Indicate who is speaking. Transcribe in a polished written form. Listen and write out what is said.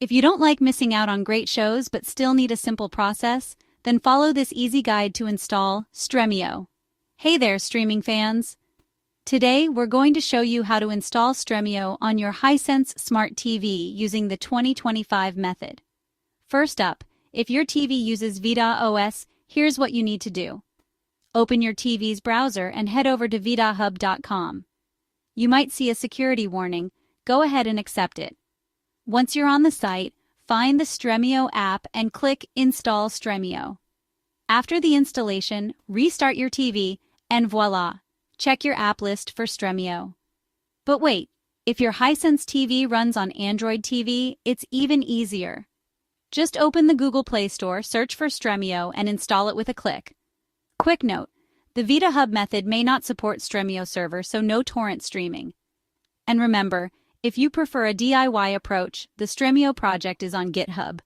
Speaker 1: If you don't like missing out on great shows but still need a simple process, then follow this easy guide to install Stremio. Hey there, streaming fans! Today, we're going to show you how to install Stremio on your Hisense smart TV using the 2025 method. First up, if your TV uses Vita OS, here's what you need to do. Open your TV's browser and head over to vitahub.com. You might see a security warning. Go ahead and accept it. Once you're on the site, find the Stremio app and click Install Stremio. After the installation, restart your TV and voila! Check your app list for Stremio. But wait, if your Hisense TV runs on Android TV, it's even easier. Just open the Google Play Store, search for Stremio, and install it with a click. Quick note, the VitaHub method may not support Stremio server, so no torrent streaming. And remember, if you prefer a DIY approach, the Stremio project is on GitHub.